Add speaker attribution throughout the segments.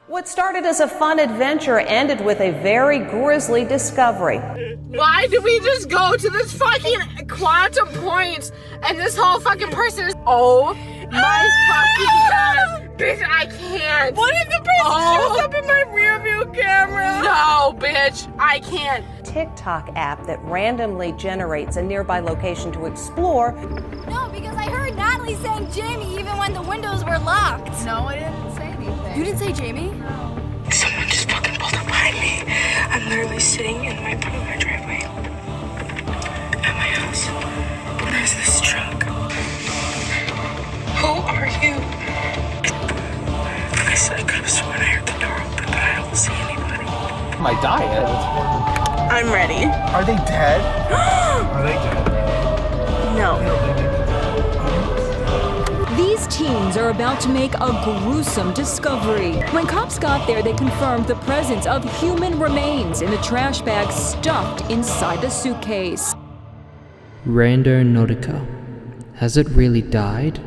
Speaker 1: What started as a fun adventure ended with a very grisly discovery.
Speaker 2: Why do we just go to this fucking quantum point and this whole fucking person is— oh my fucking god, bitch, I can't. What if the person shows up in my rear view camera? No, bitch, I can't.
Speaker 1: TikTok app that randomly generates a nearby location to explore.
Speaker 3: No, because I heard Natalie saying Jamie even when the windows were locked.
Speaker 2: No, I didn't say anything.
Speaker 3: You didn't say Jamie?
Speaker 2: No.
Speaker 4: Someone just fucking pulled up behind me. I'm literally sitting in my driveway at my house. And there's this truck. Who are you? I said I could have sworn I heard the door open, but I don't see anybody.
Speaker 5: My diet.
Speaker 2: I'm ready.
Speaker 5: Are they dead? Are they dead?
Speaker 2: No.
Speaker 6: These teens are about to make a gruesome discovery. When cops got there, they confirmed the presence of human remains in the trash bag stuffed inside the suitcase.
Speaker 7: Randonautica. Has it really died?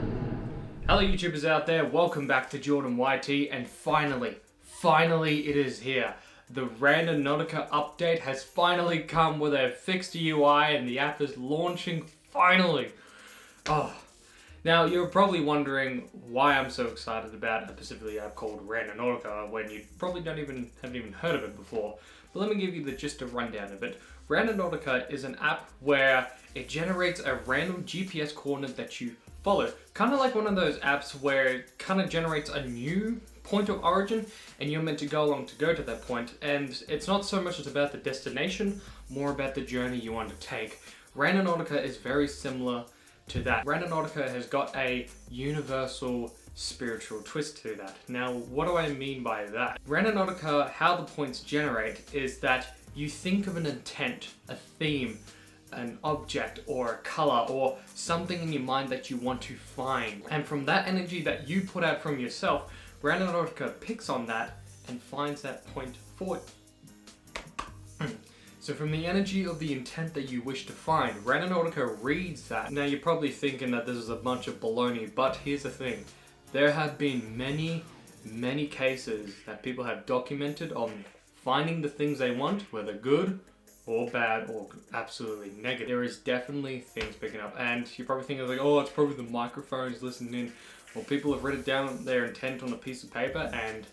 Speaker 8: Hello YouTubers out there, welcome back to Jordan YT, and finally it is here. The Randonautica update has finally come with a fixed UI and the app is launching finally. Now you're probably wondering why I'm so excited about a specifically app called Randonautica when you probably haven't even heard of it before. But let me give you just a rundown of it. Randonautica is an app where it generates a random GPS coordinate that you follow. Kind of like one of those apps where it kind of generates a new point of origin and you're meant to go along to go to that point. And it's not so much about the destination, more about the journey you want to take. Randonautica is very similar to that. Randonautica has got a universal spiritual twist to that. Now, what do I mean by that? Randonautica, how the points generate is that you think of an intent, a theme, an object or a color or something in your mind that you want to find. And from that energy that you put out from yourself, Randonautica picks on that and finds that point for you. So from the energy of the intent that you wish to find, Randonautica reads that. Now you're probably thinking that this is a bunch of baloney, but here's the thing. There have been many cases that people have documented on finding the things they want, whether good or bad or absolutely negative. There is definitely things picking up, and you're probably thinking like, oh, it's probably the microphones listening in. Well, people have written down their intent on a piece of paper and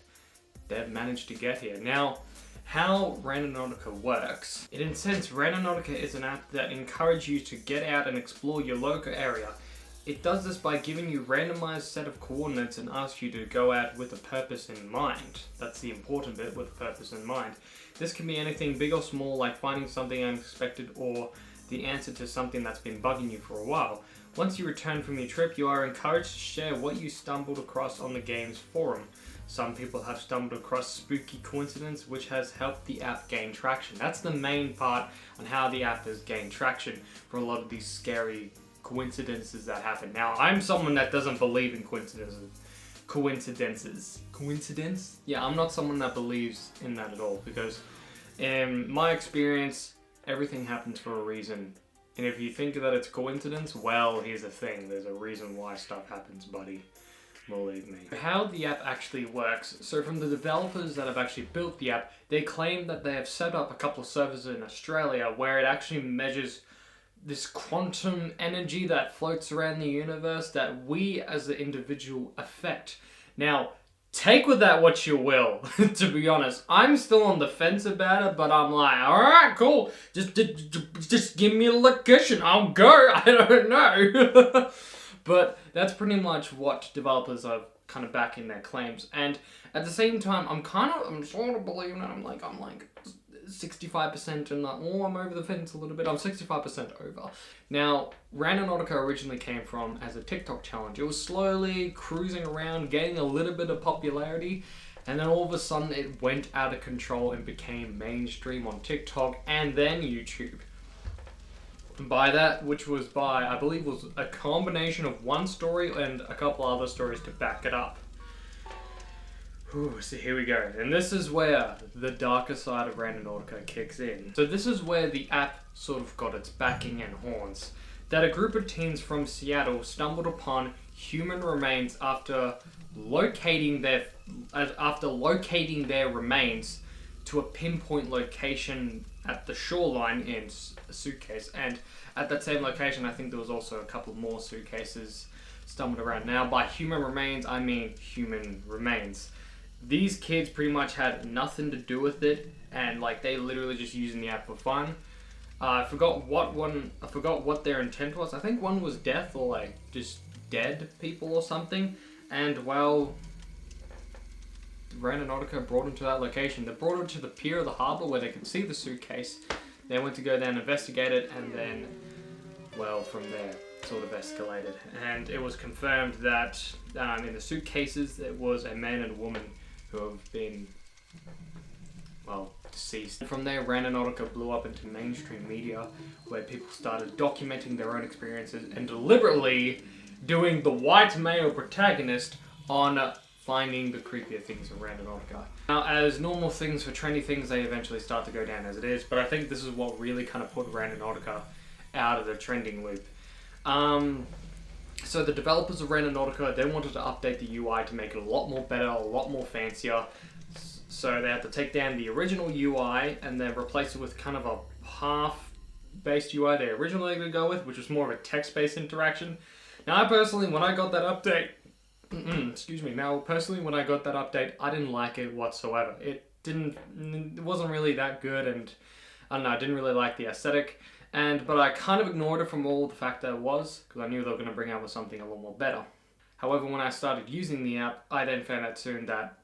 Speaker 8: they've managed to get here. Now, how Randonautica works. In a sense, Randonautica is an app that encourages you to get out and explore your local area. It does this by giving you a randomized set of coordinates and asks you to go out with a purpose in mind. That's the important bit, with a purpose in mind. This can be anything big or small, like finding something unexpected or the answer to something that's been bugging you for a while. Once you return from your trip, you are encouraged to share what you stumbled across on the game's forum. Some people have stumbled across spooky coincidence, which has helped the app gain traction. That's the main part on how the app has gained traction for a lot of these scary coincidences that happen. Now, I'm someone that doesn't believe in coincidences. Coincidence? Yeah, I'm not someone that believes in that at all, because in my experience, everything happens for a reason. And if you think that it's coincidence, well, here's the thing. There's a reason why stuff happens, buddy. Believe me. How the app actually works. So from the developers that have actually built the app, they claim that they have set up a couple of servers in Australia where it actually measures this quantum energy that floats around the universe that we as the individual affect. Now, take with that what you will, to be honest. I'm still on the fence about it, but I'm like, alright, cool. Just give me a location. I'll go. I don't know. But that's pretty much what developers are kind of backing their claims. And at the same time, I'm sort of believing it. I'm like 65% and I'm over the fence a little bit. I'm 65% over. Now, Randonautica originally came from as a TikTok challenge. It was slowly cruising around, gaining a little bit of popularity, and then all of a sudden it went out of control and became mainstream on TikTok and then YouTube. By that, which was by, I believe, was a combination of one story and a couple other stories to back it up. So here we go. And this is where the darker side of Randonautica kicks in. So this is where the app sort of got its backing and horns. That a group of teens from Seattle stumbled upon human remains after locating their remains to a pinpoint location at the shoreline in a suitcase. And at that same location, I think there was also a couple more suitcases stumbled around. Now, by human remains, I mean human remains. These kids pretty much had nothing to do with it, and like they literally just using the app for fun. I forgot what their intent was. I think one was death or like just dead people or something. And well, Randonautica brought them to that location. They brought them to the pier of the harbour where they could see the suitcase. They went to go there and investigate it, and then, well, from there, it sort of escalated. And it was confirmed that in the suitcases, it was a man and a woman who have been, well, deceased. From there, Randonautica blew up into mainstream media, where people started documenting their own experiences and deliberately doing the white male protagonist on finding the creepier things in Randonautica. Now, as normal things for trendy things, they eventually start to go down as it is, but I think this is what really kind of put Randonautica out of the trending loop. So the developers of Randonautica, they wanted to update the UI to make it a lot more better, a lot more fancier. So they had to take down the original UI and then replace it with kind of a half-based UI they originally would go with, which was more of a text-based interaction. Now, I personally, when I got that update, when I got that update, I didn't like it whatsoever. It wasn't really that good, and I don't know, I didn't really like the aesthetic. But I kind of ignored it from all the fact that it was, because I knew they were going to bring out with something a lot more better. However, when I started using the app, I then found out soon that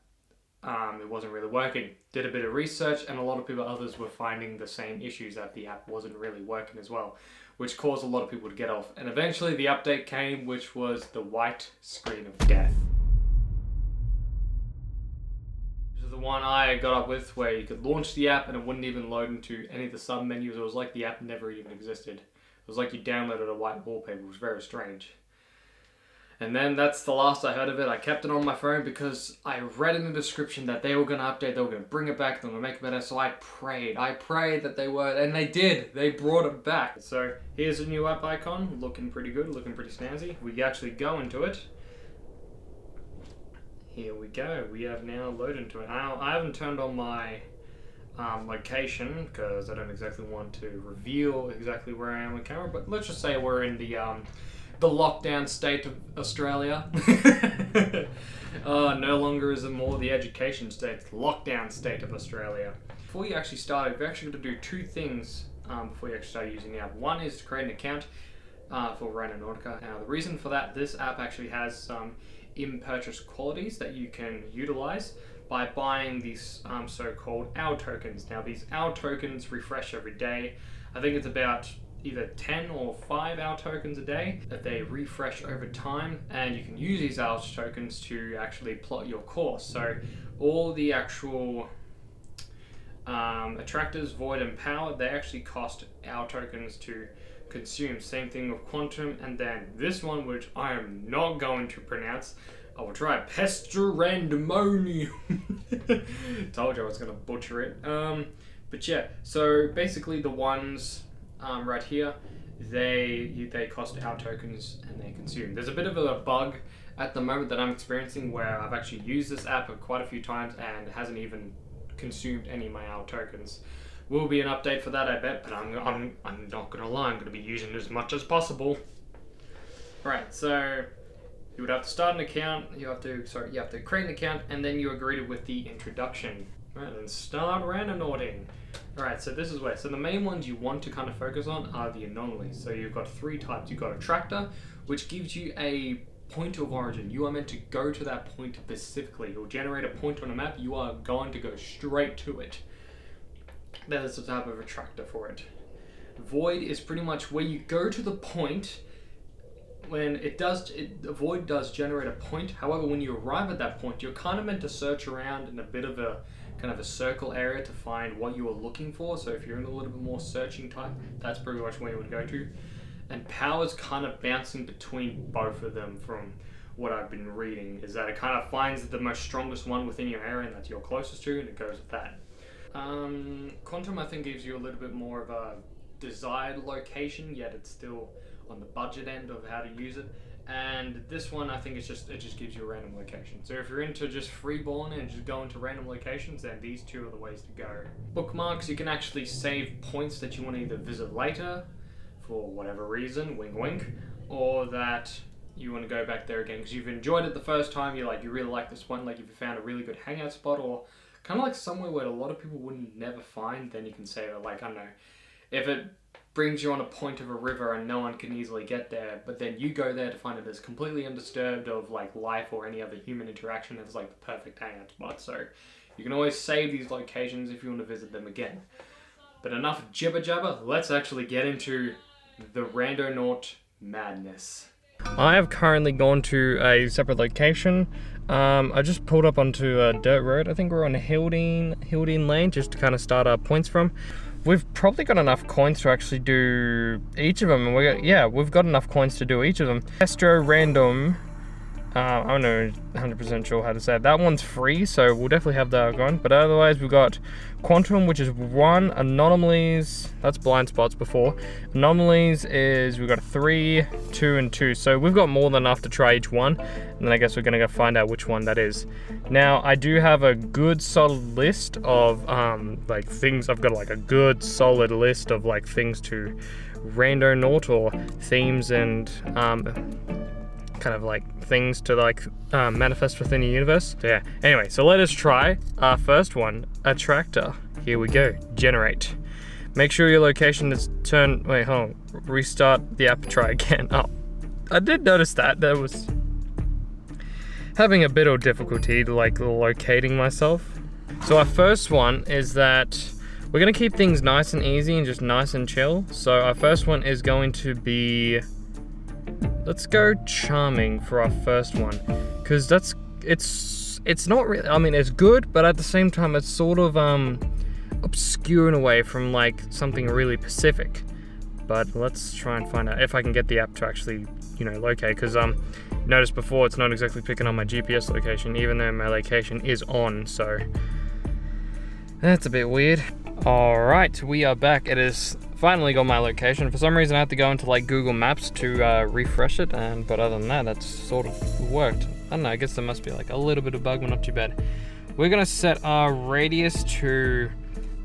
Speaker 8: it wasn't really working. Did a bit of research, and a lot of others were finding the same issues, that the app wasn't really working as well, which caused a lot of people to get off. And eventually the update came, which was the white screen of death. This is the one I got up with, where you could launch the app and it wouldn't even load into any of the sub menus. It was like the app never even existed. It was like you downloaded a white wallpaper. It was very strange. And then that's the last I heard of it. I kept it on my phone because I read in the description that they were going to update, they were going to bring it back, they were going to make it better. So I prayed that they were, and they did. They brought it back. So here's a new app icon, looking pretty good, looking pretty snazzy. We actually go into it. Here we go. We have now loaded into it. Now, I haven't turned on my location because I don't exactly want to reveal exactly where I am on camera, but let's just say we're in the lockdown state of Australia. No longer is it more the education state, it's the lockdown state of Australia. Before you actually start, you're actually going to do two things before you actually start using the app. One is to create an account for Randonautica. Now, the reason for that, this app actually has some in-purchase qualities that you can utilize by buying these so-called OWL tokens. Now, these OWL tokens refresh every day. I think it's about either 10 or 5 OWL tokens a day that they refresh over time, and you can use these OWL tokens to actually plot your course. So all the actual attractors, void and power, they actually cost OWL tokens to consume. Same thing with quantum, and then this one, which I am not going to pronounce. I will try Pesterandemonium. Told you I was going to butcher it. But yeah, so basically the ones right here, they cost OWL tokens and they consume. There's a bit of a bug at the moment that I'm experiencing where I've actually used this app quite a few times and it hasn't even consumed any of my OWL tokens. Will be an update for that, I bet, but I'm not gonna lie, I'm gonna be using it as much as possible. Right, so you would have to start an account, you have to create an account, and then you agree with the introduction. Right, and start randonauting. Alright, so this is where, so the main ones you want to kind of focus on are the anomalies. So you've got 3 types. You've got a tractor, which gives you a point of origin. You are meant to go to that point specifically. It will generate a point on a map. You are going to go straight to it. That is the type of a tractor for it. Void is pretty much where you go to the point. When the void does generate a point. However, when you arrive at that point, you're kind of meant to search around in a bit of a kind of a circle area to find what you are looking for. So if you're in a little bit more searching type, that's pretty much where you would go to. And power's kind of bouncing between both of them from what I've been reading, is that it kind of finds the most strongest one within your area and that you're closest to, and it goes with that. Quantum, I think, gives you a little bit more of a desired location, yet it's still on the budget end of how to use it. And this one, I think it just gives you a random location. So if you're into just freeballing and just going to random locations, then these two are the ways to go. Bookmarks, you can actually save points that you want to either visit later for whatever reason, wink wink, or that you want to go back there again because you've enjoyed it the first time, you really like this one, like if you found a really good hangout spot or kind of like somewhere where a lot of people wouldn't never find, then you can save it. Like, I don't know, if it brings you on a point of a river and no one can easily get there, but then you go there to find it as completely undisturbed of like life or any other human interaction, it's like the perfect hangout spot. So you can always save these locations if you want to visit them again. But enough jibber jabber, let's actually get into the Randonaut madness. I have currently gone to a separate location. I just pulled up onto a dirt road. I think we're on Hildene Lane, just to kind of start our points from. We've probably got enough coins to actually do each of them, and we've got enough coins to do each of them. Astro Random, I'm not 100% sure how to say it. That one's free, so we'll definitely have that going. But otherwise, we've got Quantum, which is 1. Anomalies, that's blind spots before. Anomalies is, we've got 3, 2, and 2. So we've got more than enough to try each one. And then I guess we're gonna go find out which one that is. Now, I do have a good solid list of like things. I've got like a good solid list of like things to randonaut or themes and kind of like things to like manifest within the universe. So yeah, anyway, so let us try our first one, Attractor. Here we go, generate. Make sure your location is turned, wait, hold on, restart the app, try again. Oh, I did notice that was having a bit of difficulty like locating myself. So our first one is that we're gonna keep things nice and easy and just nice and chill. So our first one is going to be, let's go Charming for our first one, because it's not really, I mean, it's good, but at the same time it's sort of obscuring away from like something really specific. But let's try and find out if I can get the app to actually, you know, locate, because noticed before it's not exactly picking on my GPS location, even though my location is on, so that's a bit weird. Alright, we are back. It has finally got my location. For some reason I have to go into like Google Maps to refresh it, but other than that, that's sort of worked. I don't know, I guess there must be like a little bit of bug, but not too bad. We're gonna set our radius to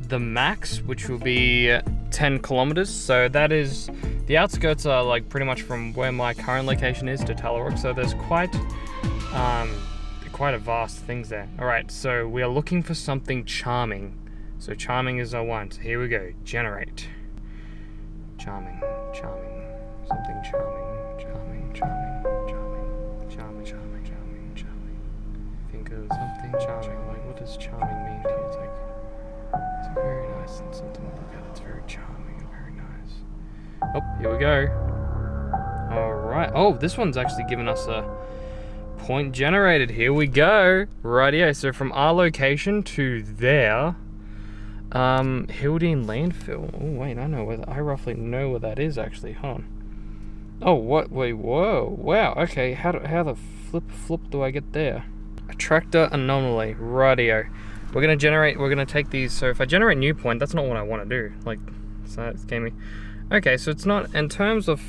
Speaker 8: the max, which will be 10 kilometers. So that is, the outskirts are like pretty much from where my current location is to Talarook, so there's quite a vast things there. Alright, so we are looking for something charming. So Charming is our one. So here we go, generate. Charming, something charming. Think of something charming. Like, what does charming mean to you? It's like, it's very nice and something to look at. It's very charming and very nice. Oh, here we go. Alright. Oh, this one's actually given us a point generated. Here we go. Rightio. So from our location to there, Hildene Landfill. Oh wait, I roughly know where that is actually. Hold on. Oh, what? Wait, whoa, wow. Okay, how the flip do I get there? Attractor Anomaly. Rightio. We're gonna take these. So if I generate new point, that's not what I want to do. Like, so it's gave me. Okay, so it's not in terms of.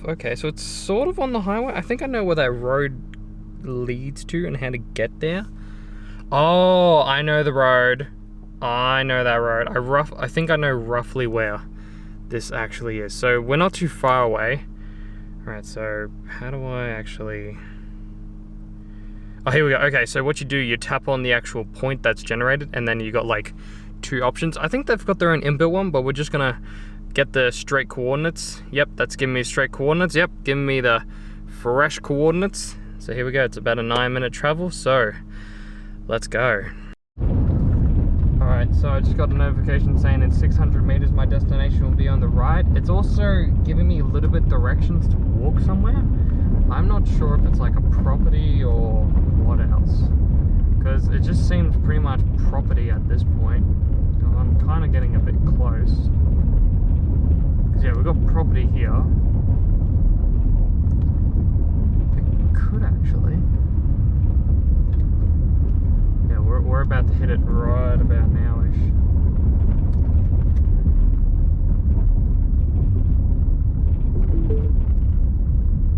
Speaker 8: Okay, so it's sort of on the highway. I think I know where that road leads to and how to get there. Oh, I know the road. I know that road. I think I know roughly where this actually is. So we're not too far away. Alright, so how do I actually... Oh, here we go. Okay, so what you do, you tap on the actual point that's generated, and then you got like 2 options. I think they've got their own inbuilt one, but we're just gonna get the straight coordinates. Yep, that's giving me straight coordinates. Yep, giving me the fresh coordinates. So here we go. It's about a 9-minute travel, so let's go. Alright, so I just got a notification saying in 600 meters my destination will be on the right. It's also giving me a little bit directions to walk somewhere. I'm not sure if it's like a property or what else, because it just seems pretty much property at this point. I'm kind of getting a bit close. Because yeah, we've got property here. It could actually. Yeah, we're about to hit it right about now-ish.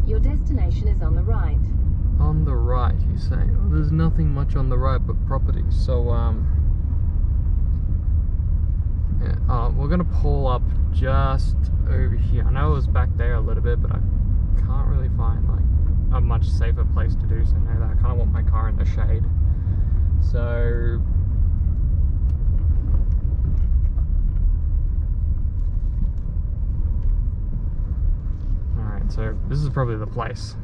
Speaker 9: Your destination
Speaker 6: destination is on the right.
Speaker 8: On the right, you say? Well, there's nothing much on the right but property. So, yeah, we're gonna pull up just over here. I know it was back there a little bit, but I can't really find like a much safer place to do so now that I kind of want my car in the shade. So, alright, so this is probably the place.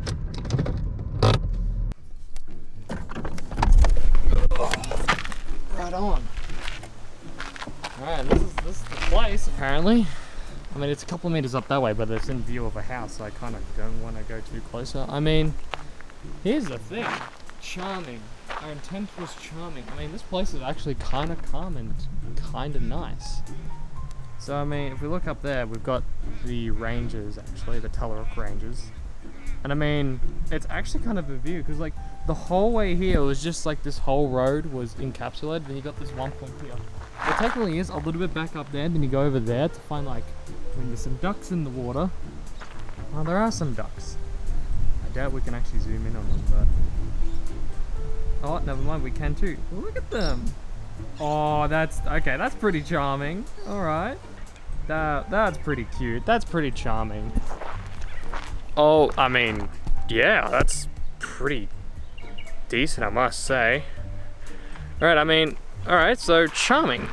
Speaker 8: Right on. Alright, this is the place apparently. I mean, it's a couple of meters up that way, but it's in view of a house, so I kind of don't want to go too closer. I mean, here's the thing. Charming. Our intent was charming. I mean, this place is actually kind of calm and kind of nice. So, I mean, if we look up there, we've got the ranges, actually, the Telerock ranges. And I mean, it's actually kind of a view, because like, the whole way here was just like this whole road was encapsulated, and you got this one point here. It technically is a little bit back up there, then you go over there to find like, I mean, there's some ducks in the water. Oh, there are some ducks. I doubt we can actually zoom in on them, but... Oh, never mind, we can too. Look at them! Oh, that's... Okay, that's pretty charming. Alright. That's pretty cute. That's pretty charming. Oh, I mean, yeah, that's pretty decent, I must say. Alright, I mean, alright, so charming.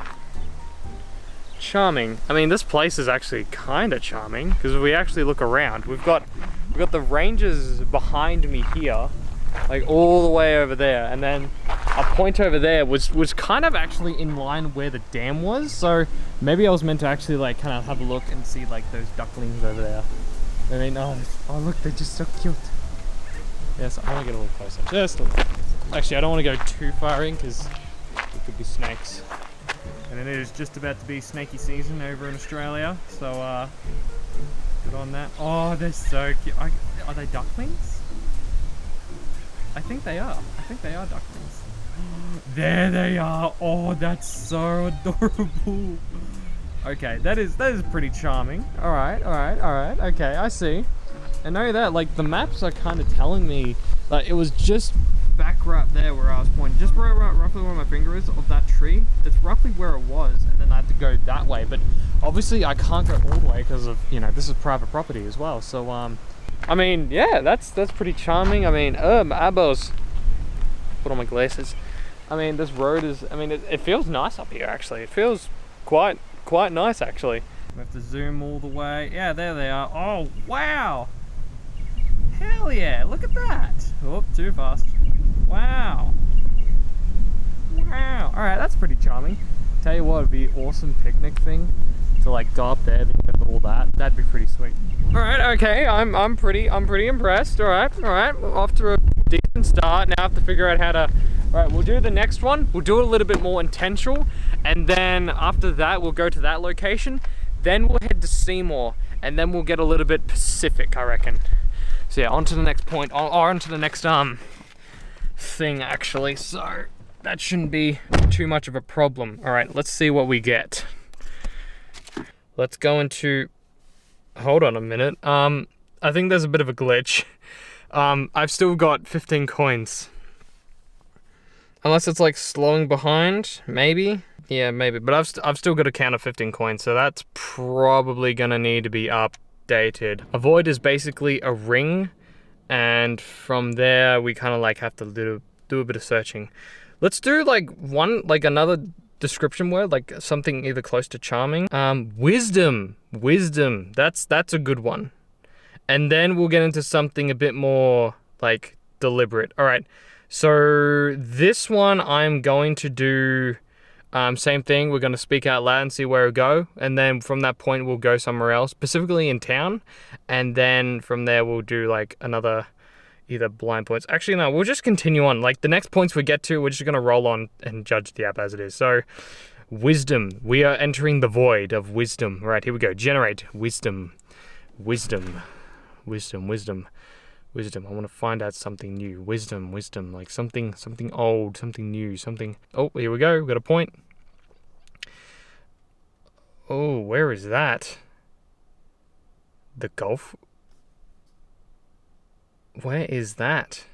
Speaker 8: Charming. I mean, this place is actually kind of charming, because if we actually look around, we've got the ranges behind me here, like all the way over there, and then a point over there was kind of actually in line where the dam was, so maybe I was meant to actually like kind of have a look and see like those ducklings over there. I mean, oh look, they're just so cute. Yes, I want to get a little closer, just a little closer. Actually, I don't want to go too far in, because there could be snakes. And it is just about to be snaky season over in Australia, so good on that. Oh, they're so cute. Are they ducklings? I think they are. I think they are ducklings. There they are. Oh, that's so adorable. Okay, that is pretty charming. All right. Okay, I see. And know that, like, the maps are kind of telling me, like, it was just back right there where I was pointing, just right roughly where my finger is of that tree. It's roughly where it was, and then I had to go that way. But obviously, I can't go all the way because of, you know, this is private property as well. So, I mean, yeah, that's pretty charming. I mean, my eyeballs. Put on my glasses. I mean, this road is. I mean, it feels nice up here. Actually, it feels quite nice actually. We have to zoom all the way. Yeah, there they are. Oh wow! Hell yeah! Look at that. Oh, too fast. Wow. Wow. All right, that's pretty charming. Tell you what, it'd be an awesome picnic thing to like go up there, then get all that. That'd be pretty sweet. All right, okay. I'm pretty impressed. All right. We're off to a decent start. Now I have to figure out how to. All right, we'll do the next one. We'll do it a little bit more intentional, and then after that, we'll go to that location. Then we'll head to Seymour, and then we'll get a little bit Pacific, I reckon. So yeah, on to the next point, or on to the next thing actually. So that shouldn't be too much of a problem. All right, let's see what we get. Let's go into. Hold on a minute. I think there's a bit of a glitch. I've still got 15 coins. Unless it's like slowing behind, maybe. Yeah, maybe. But I've still got a count of 15 coins, so that's probably gonna need to be updated. A void is basically a ring, and from there we kind of like have to do a bit of searching. Let's do like another description word, like something either close to charming. Wisdom. That's a good one. And then we'll get into something a bit more like deliberate. All right. So this one I'm going to do same thing. We're going to speak out loud and see where we go. And then from that point, we'll go somewhere else, specifically in town. And then from there, we'll do like another either blind points. Actually, no, we'll just continue on. Like the next points we get to, we're just going to roll on and judge the app as it is. So wisdom. We are entering the void of wisdom. All right, here we go. Generate wisdom. Wisdom. I want to find out something new. Wisdom, like something old, something new, something. Oh, here we go. We've got a point. Oh, where is that? The golf? Where is that?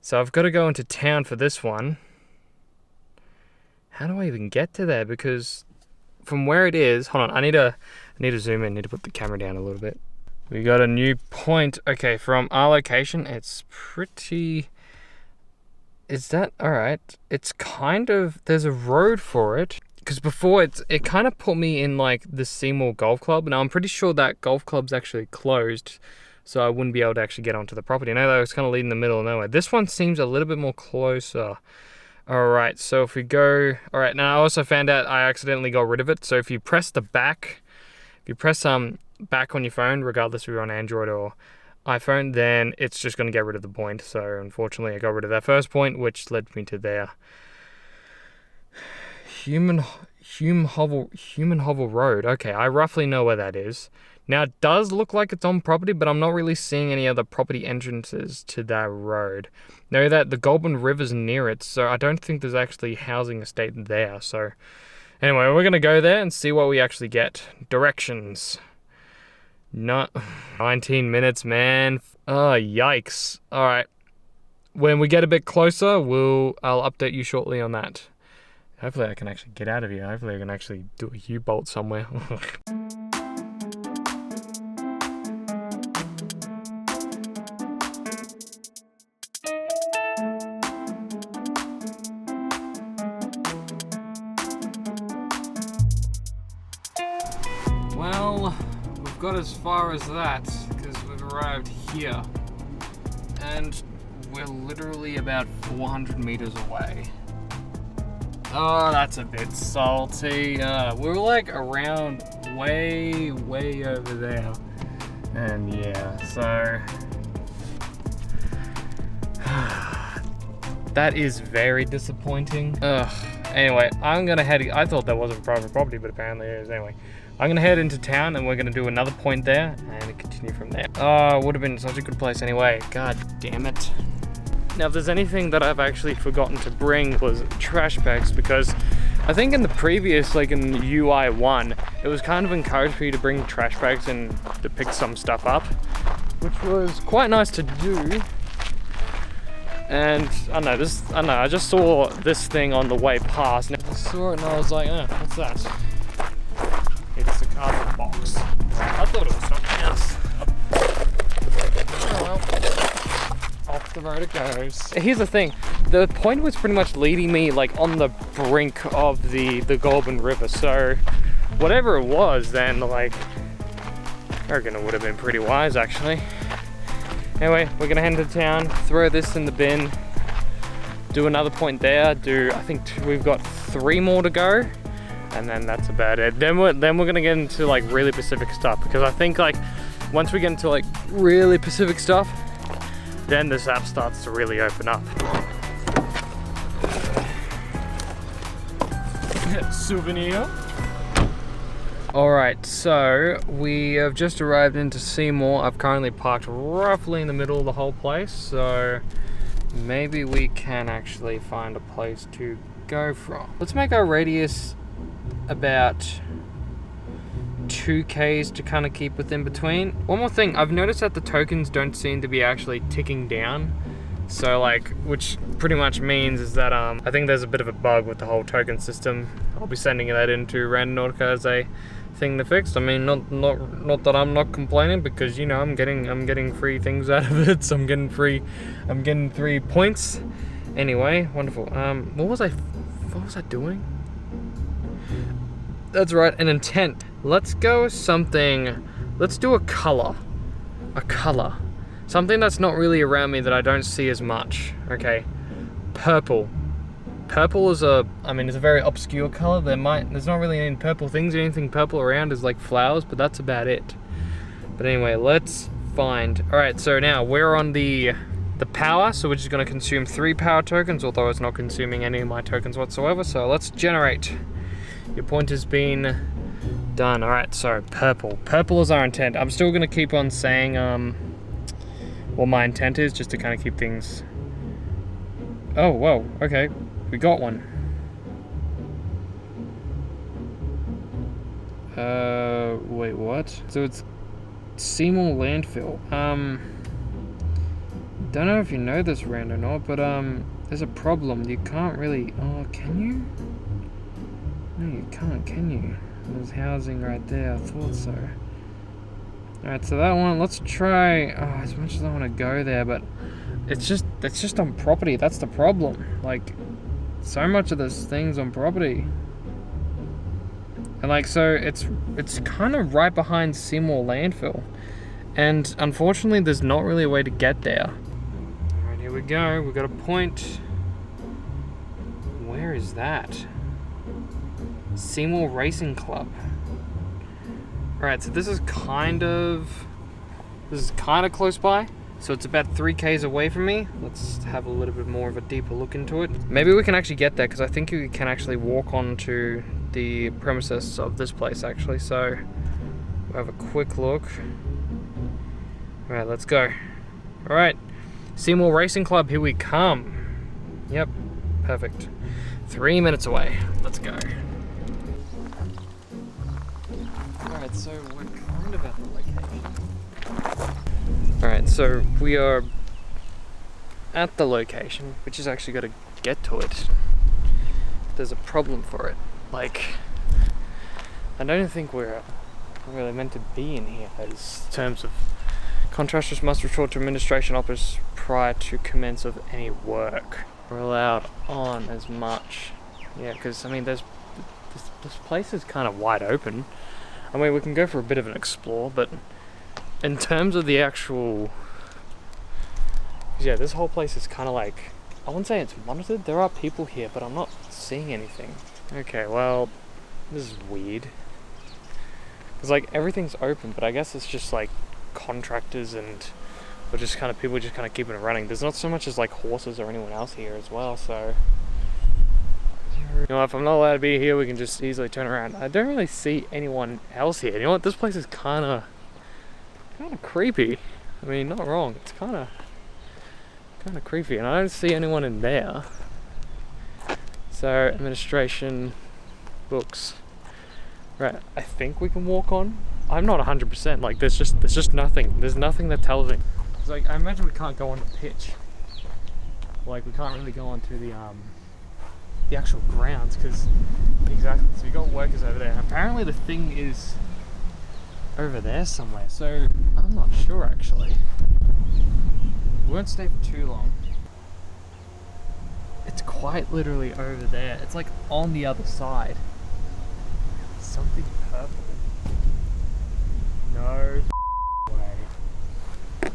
Speaker 8: So I've got to go into town for this one. How do I even get to there? Because from where it is, hold on, I need to zoom in, need to put the camera down a little bit. We got a new point. Okay, from our location, it's pretty... Is that alright? It's kind of, there's a road for it. Because before it kind of put me in like the Seymour Golf Club. Now I'm pretty sure that golf club's actually closed, so I wouldn't be able to actually get onto the property. I know that was kind of leading in the middle of nowhere. This one seems a little bit more closer. Alright, so if we go... Alright, now I also found out I accidentally got rid of it. So if you press the back, if you press back on your phone, regardless if you're on Android or iPhone, then it's just going to get rid of the point. So unfortunately I got rid of that first point, which led me to there. Human Hovel Road. Okay, I roughly know where that is. Now it does look like it's on property, but I'm not really seeing any other property entrances to that road. Know that the Goulburn River's near it, so I don't think there's actually housing estate there. So anyway, we're gonna go there and see what we actually get. Directions. Not 19 minutes, man. Oh, yikes. All right. When we get a bit closer, I'll update you shortly on that. Hopefully I can actually get out of here. Hopefully I can actually do a U-bolt somewhere. Well, we've got as far as that because we've arrived here. And we're literally about 400 meters away. Oh, that's a bit salty. We're like around way over there. And yeah, so... that is very disappointing. Anyway, I'm gonna head... I thought that wasn't private property, but apparently it is. Anyway, I'm gonna head into town and we're gonna do another point there and continue from there. Oh, it would have been such a good place anyway. God damn it. Now, if there's anything that I've actually forgotten to bring was trash bags, because I think in the previous, like in the UI 1, it was kind of encouraged for you to bring trash bags and to pick some stuff up, which was quite nice to do. And I don't know, I just saw this thing on the way past, and I saw it and I was like, what's that? It's a cardboard box. I thought it was something else. Oh well. Off the road it goes. Here's the thing, the point was pretty much leading me like on the brink of the Goulburn River, so whatever it was then, like, I reckon it would have been pretty wise actually. Anyway, we're gonna head into town, throw this in the bin, do another point there, I think we've got 3 more to go, and then that's about it. Then we're gonna get into like really Pacific stuff, because I think like once we get into like really Pacific stuff, then this app starts to really open up. Souvenir. Alright, so we have just arrived into Seymour. I've currently parked roughly in the middle of the whole place, so maybe we can actually find a place to go from. Let's make our radius about 2Ks to kind of keep within between. One more thing, I've noticed that the tokens don't seem to be actually ticking down. So like, which pretty much means is that I think there's a bit of a bug with the whole token system. I'll be sending that into Randonautica as a thing to fix. I mean, not that I'm not complaining, because you know I'm getting free things out of it. So I'm getting 3 points. Anyway, wonderful. What was I doing? That's right, an intent. Let's go something. Let's do a color. A color. Something that's not really around me that I don't see as much. Okay, purple. Purple is it's a very obscure color. There's not really any purple things. Anything purple around is like flowers, but that's about it. But anyway, let's find. All right, so now we're on the power, so we're just gonna consume 3 power tokens, although it's not consuming any of my tokens whatsoever. So let's generate. Your point has been done. All right, so purple. Purple is our intent. I'm still gonna keep on saying what my intent is, just to kind of keep things. Oh, whoa, okay, we got one. Wait, what? So it's Seymour landfill.
Speaker 9: Don't know if you know this, Randonaut, but there's a problem. You can't really. Oh, can you? No, you can't. Can you? There's housing right there. I thought so. All right, so that one. Let's try. Oh, as much as I want to go there, but it's just on property. That's the problem. Like, so much of this thing's on property. And like, so it's kind of right behind Seymour landfill. And unfortunately, there's not really a way to get there. All right, here we go. We've got a point. Where is that? Seymour Racing Club. All right, so this is kind of close by. So it's about 3 Ks away from me. Let's have a little bit more of a deeper look into it. Maybe we can actually get there, because I think you can actually walk onto the premises of this place, actually. So we'll have a quick look. All right, let's go. All right, Seymour Racing Club, here we come. Yep, perfect. 3 minutes away. Let's go. All right, so we're kind of at the location. All right, so we are at the location, which is actually got to get to it. There's a problem for it. Like, I don't think we're really meant to be in here as terms of contractors must report to administration office prior to commence of any work. We're allowed on as much. Yeah, because I mean, this place is kind of wide open. I mean, we can go for a bit of an explore, but in terms of the actual, yeah, this whole place is kind of like, I wouldn't say it's monitored. There are people here, but I'm not seeing anything. Okay, well, this is weird. It's like everything's open, but I guess it's just like contractors and or just kind of people just kind of keeping it running. There's not so much as like horses or anyone else here as well, so you know, if I'm not allowed to be here, we can just easily turn around. I don't really see anyone else here. You know what? This place is kind of creepy. I mean, not wrong. It's kind of creepy, and I don't see anyone in there. So administration, books. Right, I think we can walk on. I'm not 100%. Like, there's just nothing. There's nothing that tells me. It's like, I imagine we can't go on the pitch. Like, we can't really go onto the actual grounds, because exactly. So you got workers over there. And apparently the thing is over there somewhere. So I'm not sure actually. We won't stay for too long. It's quite literally over there. It's like on the other side. Something purple. No way.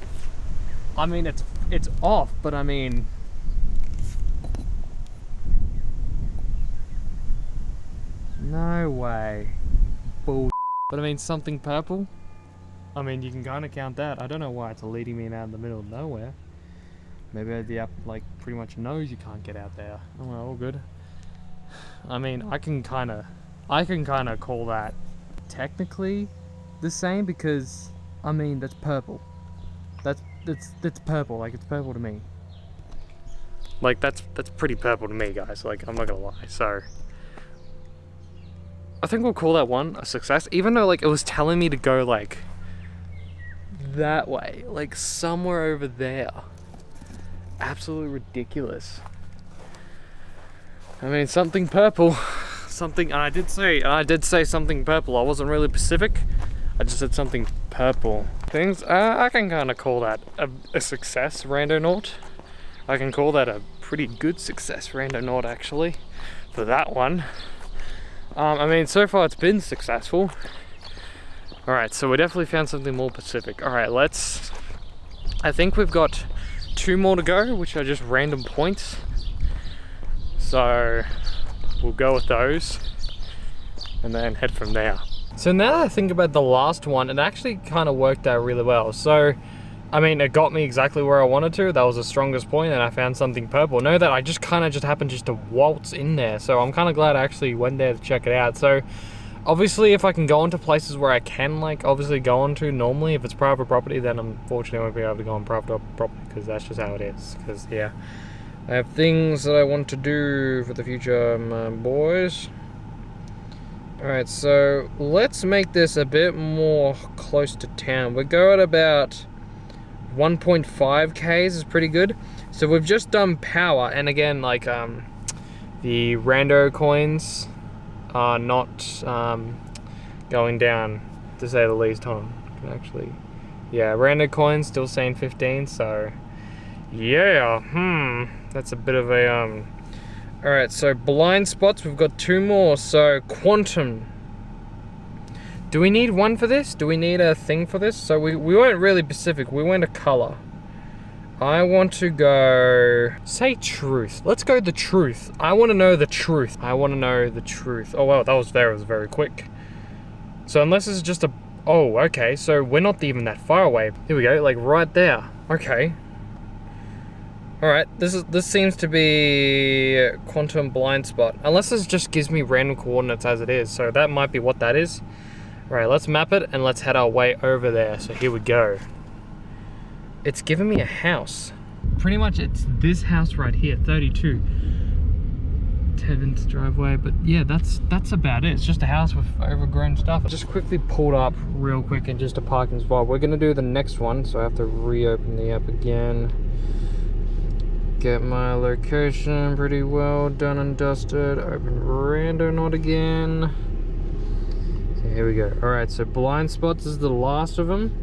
Speaker 9: I mean, it's off, but I mean, no way. Bull. But I mean, something purple. I mean, you can kind of count that. I don't know why it's leading me out in the middle of nowhere. Maybe the app like pretty much knows you can't get out there. Oh well, all good. I mean, I can kind of call that technically the same, because I mean, that's purple. That's purple. Like, it's purple to me. Like, that's pretty purple to me, guys. Like, I'm not gonna lie. So I think we'll call that one a success, even though like it was telling me to go like that way, like somewhere over there. Absolutely ridiculous. I mean, something purple, something, and I did say something purple. I wasn't really specific. I just said something purple. Things, I can kind of call that a success, Randonaut. I can call that a pretty good success, Randonaut, actually, for that one. I mean, so far it's been successful. Alright, so we definitely found something more specific. Alright, I think we've got 2 more to go, which are just random points. So we'll go with those and then head from there. So now that I think about the last one, it actually kind of worked out really well. So, I mean, it got me exactly where I wanted to. That was the strongest point, and I found something purple. Know that I just kind of happened to waltz in there. So I'm kind of glad I actually went there to check it out. So obviously, if I can go into places where I can, like, obviously go onto normally, if it's private property, then unfortunately I won't be able to go on private property, because that's just how it is. Because, yeah, I have things that I want to do for the future, my boys. Alright, so let's make this a bit more close to town. We go at about 1.5Ks is pretty good. So we've just done power, and again, like the rando coins are not going down, to say the least. Hold on, can actually, yeah, rando coins still saying 15. So yeah, that's a bit of a all right, so blind spots, we've got 2 more. So quantum, do we need one for this? Do we need a thing for this? So we weren't really specific, we went a color. I want to go, say truth. Let's go the truth. I want to know the truth. I want to know the truth. Oh wow, that was very quick. So unless it's just a, oh okay, so we're not even that far away. Here we go, like right there. Okay. All right, this seems to be quantum blind spot. Unless this just gives me random coordinates as it is. So that might be what that is. All right, let's map it and let's head our way over there. So here we go. It's giving me a house. Pretty much it's this house right here, 32. Tevin's driveway, but yeah, that's about it. It's just a house with overgrown stuff. I just quickly pulled up real quick in just a parking spot. We're gonna do the next one, so I have to reopen the app again. Get my location pretty well done and dusted. Open Randonauting again. So here we go. All right, so blind spots is the last of them.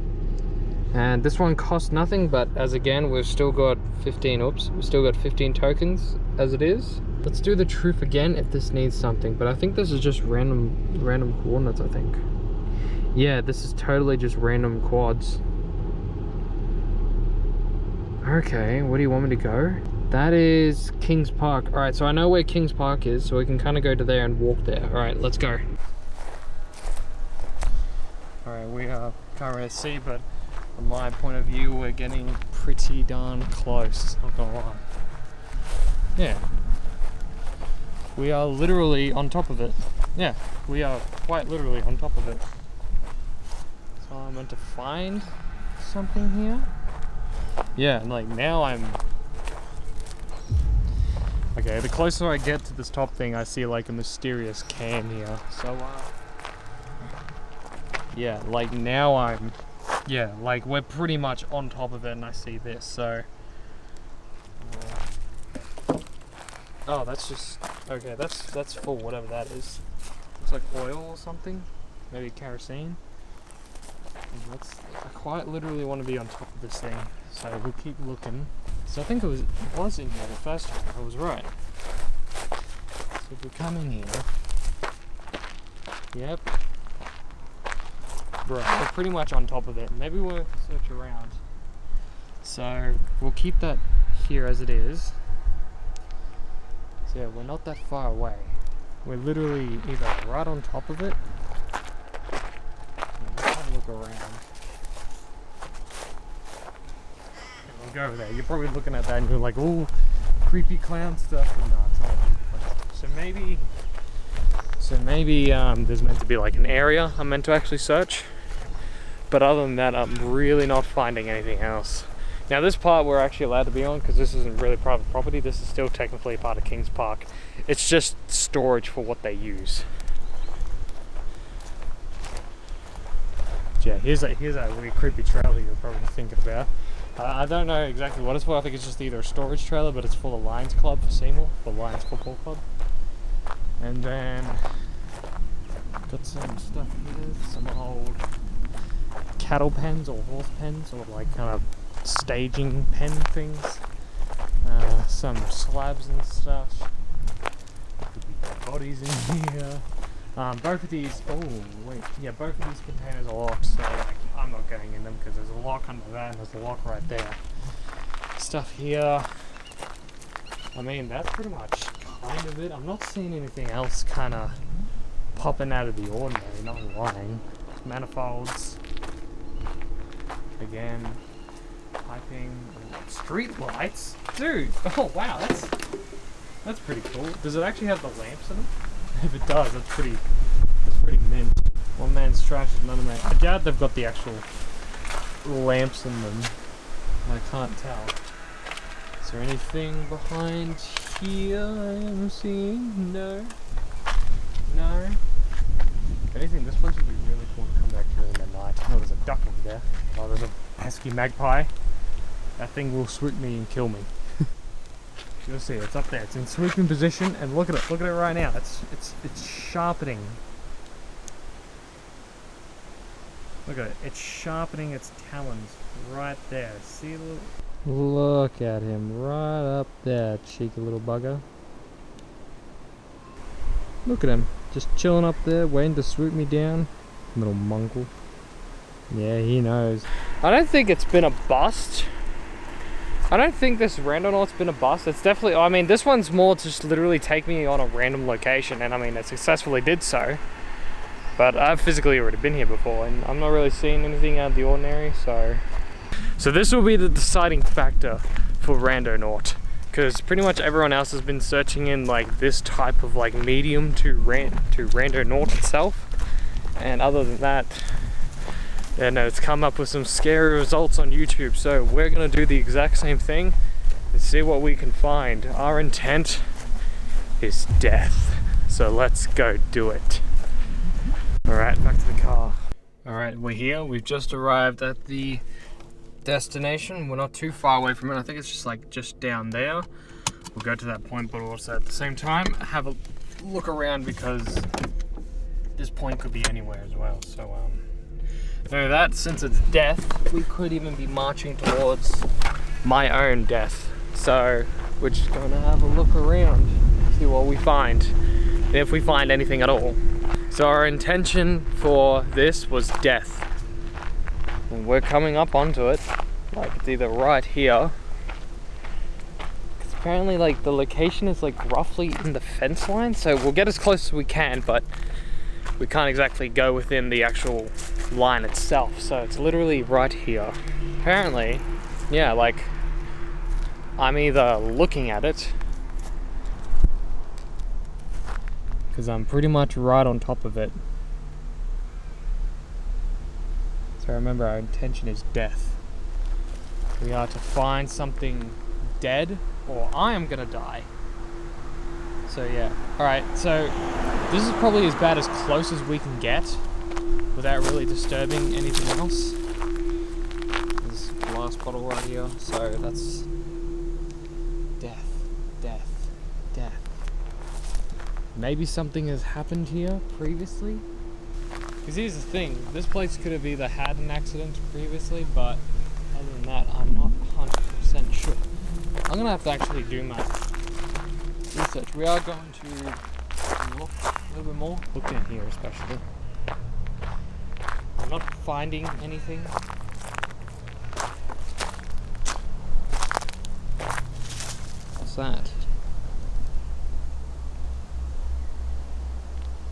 Speaker 9: And this one costs nothing, but as again, we've still got 15, we've still got 15 tokens as it is. Let's do the truth again if this needs something, but I think this is just random coordinates, I think. Yeah, this is totally just random quads. Okay, where do you want me to go? That is Kings Park. All right, so I know where Kings Park is, so we can kind of go to there and walk there. All right, let's go. All right, we can't really see, but from my point of view, we're getting pretty darn close, not gonna lie. Yeah. We are literally on top of it. Yeah, we are quite literally on top of it. So I'm meant to find something here. Yeah, like now I'm... Okay, the closer I get to this top thing, I see like a mysterious can here. So, yeah, like now I'm... Yeah, like we're pretty much on top of it and I see this, so... Oh, that's just... Okay, that's full, whatever that is. Looks like oil or something. Maybe kerosene. I quite literally want to be on top of this thing, so we'll keep looking. So I think it was in here the first time, I was right. So if we come in here... Yep. Bro, we're pretty much on top of it. Maybe we'll search around. So we'll keep that here as it is. So yeah, we're not that far away. We're literally either right on top of it. Let's have a look around. Okay, we'll go over there. You're probably looking at that and you're like, ooh, creepy clown stuff. But no, it's not creepy clown stuff. So maybe there's meant to be like an area I'm meant to actually search. But other than that, I'm really not finding anything else. Now this part we're actually allowed to be on because this isn't really private property. This is still technically part of Kings Park. It's just storage for what they use. Yeah, here's a really creepy trailer you're probably thinking about. I don't know exactly what it's for. I think it's just either a storage trailer, but it's for the Lions Club for Seymour, the Lions Football Club. And then got some stuff here, some old cattle pens or horse pens or like kind of staging pen things. Some slabs and stuff. Could be dead bodies in here. Both of these, oh wait, yeah, both of these containers are locked, so like, I'm not going in them because there's a lock under that and there's a lock right there. Stuff here. I mean, that's pretty much kind of it. I'm not seeing anything else kind of popping out of the ordinary, not lying. Manifolds. Again. Piping. Street lights? Dude! Oh wow, that's pretty cool. Does it actually have the lamps in it? If it does, that's pretty mint. One man's trash is another man. I doubt they've got the actual lamps in them. I can't tell. Is there anything behind here I'm seeing? No. No. If anything, this place would be really cool to come back here in the night. Oh, there's a duck over there. Oh, there's a pesky magpie. that thing will swoop me and kill me. You'll see, it's up there. It's in swooping position, and look at it. Look at it right now. It's sharpening. Look at it. It's sharpening its talons right there. See, look at him right up there, cheeky little bugger. Look at him, just chilling up there, waiting to swoop me down. Little mongrel. Yeah, he knows. I don't think it's been a bust. I don't think this Randonaut's been a bust. It's definitely, I mean, this one's more just literally take me on a random location, and I mean, it successfully did so. But I've physically already been here before, and I'm not really seeing anything out of the ordinary, so. So this will be the deciding factor for Randonaut, because pretty much everyone else has been searching in like this type of like medium to Randonaut itself. And other than that, yeah, no, it's come up with some scary results on YouTube. So we're gonna do the exact same thing and see what we can find. Our intent is death. So let's go do it. All right, back to the car. All right, we're here. We've just arrived at the destination. We're not too far away from it. I think it's just like just down there. We'll go to that point, but also at the same time have a look around because this point could be anywhere as well. So know that since it's death, we could even be marching towards my own death. So we're just gonna have a look around, see what we find, if we find anything at all. So our intention for this was death. And we're coming up onto it, like it's either right here. Because apparently like the location is like roughly in the fence line, so we'll get as close as we can, but we can't exactly go within the actual line itself. So it's literally right here. Apparently, yeah, like I'm either looking at it, because I'm pretty much right on top of it. So remember, our intention is death. We are to find something dead, or I am gonna die. So yeah, alright, so this is probably as bad as close as we can get without really disturbing anything else. There's a glass bottle right here, so that's death, death, death. Maybe something has happened here previously? Because here's the thing, this place could have either had an accident previously, but other than that, I'm not 100% sure. I'm gonna have to actually do my research. We are going to look a little bit more. Look down here especially. I'm not finding anything. What's that?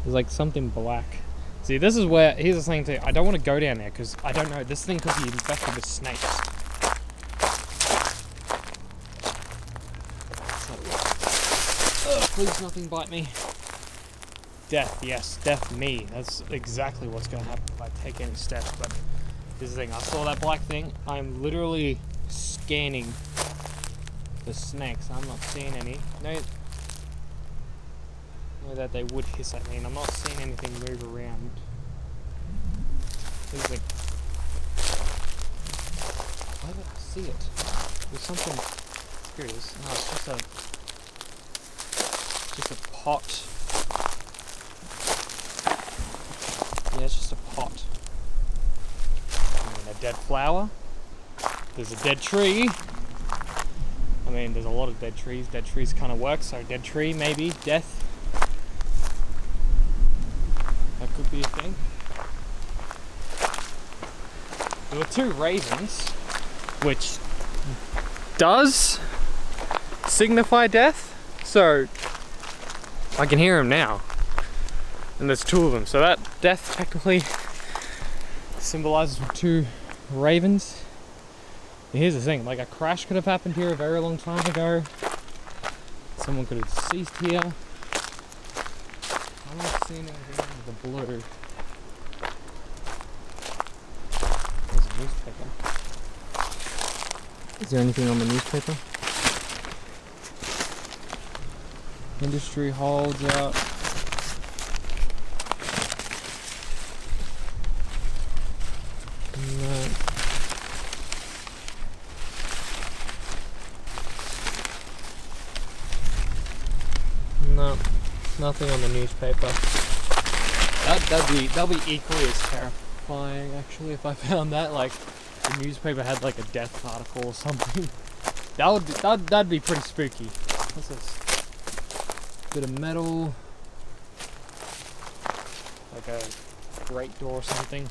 Speaker 9: There's like something black. See, this is where, here's the thing too, I don't want to go down there because I don't know, this thing could be infested with snakes. Please nothing bite me. Death, yes, death me. That's exactly what's going to happen if I take any steps. But here's the thing, I saw that black thing. I'm literally scanning the snakes. I'm not seeing any. No that they would hiss at me, and I'm not seeing anything move around. Here's the thing. Why did I see it? There's something. Here it is. No, it's just a pot. Yeah, it's just a pot. I mean, a dead flower. There's a dead tree. I mean, there's a lot of dead trees. Dead trees kind of work, so dead tree, maybe. Death. That could be a thing. There were 2 ravens, which does signify death. So I can hear them now, and there's 2 of them. So that death technically symbolizes 2 ravens. And here's the thing: like a crash could have happened here a very long time ago. Someone could have deceased here. I'm not seeing anything in the blue. There's a newspaper. Is there anything on the newspaper? Industry holds up. No. Nothing on the newspaper. That'd be equally as terrifying actually if I found that, like the newspaper had like a death article or something. That'd be pretty spooky. What's this? Bit of metal. Like a grate door or something.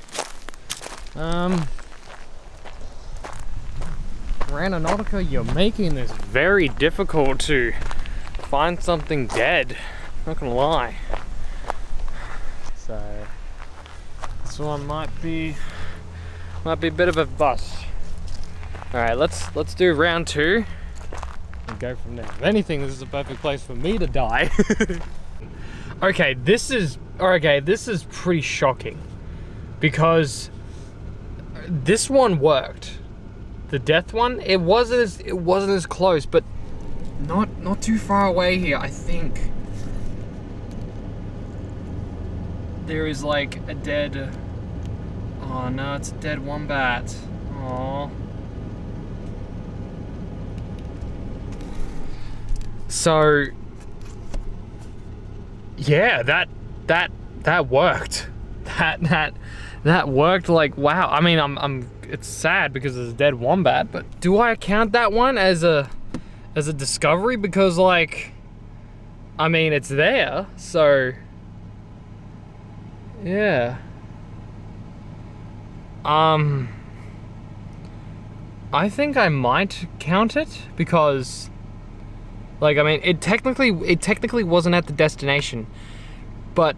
Speaker 9: Randonautica, you're making this very difficult to find something dead. Not gonna lie. So this one might be a bit of a bust. All right, let's do round 2 and go from there. If anything, this is a perfect place for me to die. Okay, this is pretty shocking because this one worked. The death one, it wasn't as close, but not too far away here. I think there is like a dead. Oh no, it's a dead wombat. Aww. So yeah, that worked. That worked. Like, wow. I mean, it's sad because there's a dead wombat, but do I count that one as a discovery? Because, like, I mean, it's there, so yeah. I think I might count it because, like, I mean, it technically wasn't at the destination, but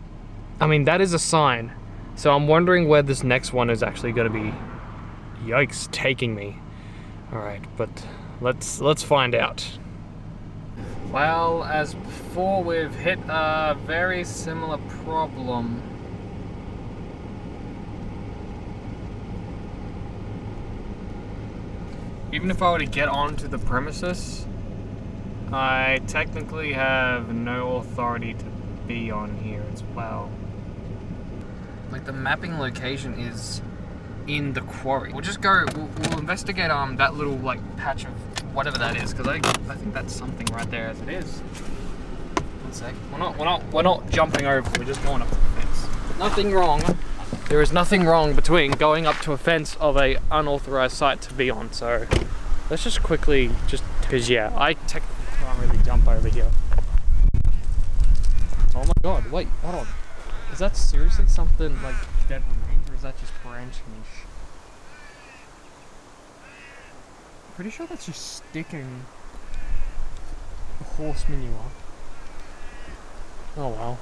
Speaker 9: I mean, that is a sign. So I'm wondering where this next one is actually going to be, yikes, taking me. All right, but let's find out. Well, as before, we've hit a very similar problem. Even if I were to get onto the premises, I technically have no authority to be on here as well. Like, the mapping location is in the quarry. We'll just go, we'll investigate that little like patch of whatever that is, because I think that's something right there as it is. One sec. We're not jumping over, we're just going up to the fence. Nothing wrong. There is nothing wrong between going up to a fence of a unauthorized site to be on, so let's just quickly because yeah, I technically can't really jump over here. Oh my god, wait, hold on. Is that seriously something like dead remains, or is that just branching? Pretty sure that's just sticking horse manure. Oh well.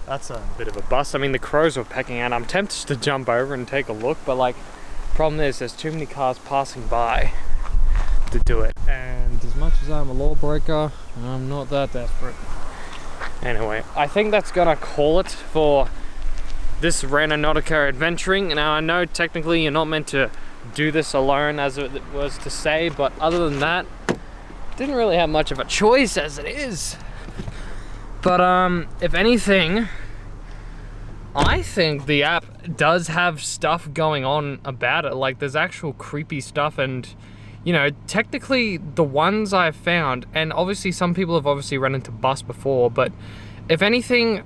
Speaker 9: That's a bit of a bust. I mean, the crows were pecking out. I'm tempted to jump over and take a look, but like, problem is there's too many cars passing by to do it. And as much as I'm a lawbreaker, I'm not that desperate. Anyway, I think that's gonna call it for this Randonautica adventuring. Now, I know technically you're not meant to do this alone, as it was to say, but other than that, didn't really have much of a choice as it is. But if anything, I think the app does have stuff going on about it. Like, there's actual creepy stuff, and you know, technically the ones I've found, and obviously some people have obviously run into bust before, but if anything,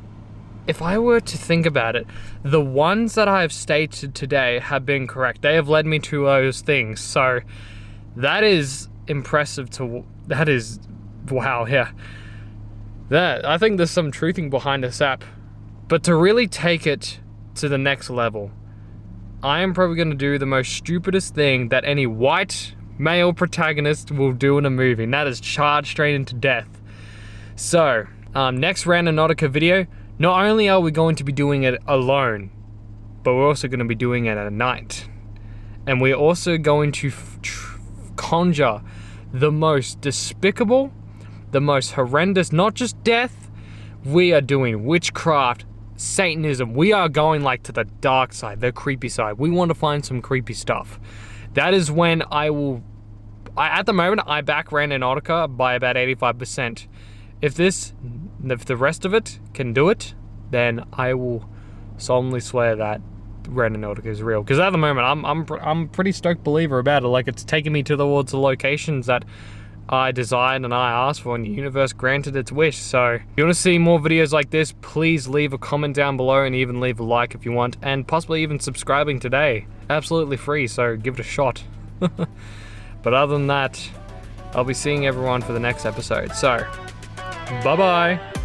Speaker 9: if I were to think about it, the ones that I've stated today have been correct. They have led me to those things. So that is impressive that is, wow, yeah. I think there's some truthing behind this app. But to really take it to the next level, I am probably going to do the most stupidest thing that any white male protagonist will do in a movie, and that is charge straight into death. So, next Randonautica video, not only are we going to be doing it alone, but we're also going to be doing it at night. And we're also going to conjure the most despicable, the most horrendous, not just death, we are doing witchcraft, Satanism. We are going like to the dark side, the creepy side. We want to find some creepy stuff. That is when at the moment, I back Randonautica by about 85%. If the rest of it can do it, then I will solemnly swear that Randonautica is real. Because at the moment, I'm a pretty stoked believer about it. Like, it's taking me towards the locations that
Speaker 8: I desired and I asked for, and the universe granted its wish. So if you want to see more videos like this, please leave a comment down below and even leave a like if you want, and possibly even subscribing today. Absolutely free, so give it a shot. But other than that, I'll be seeing everyone for the next episode. So, bye-bye.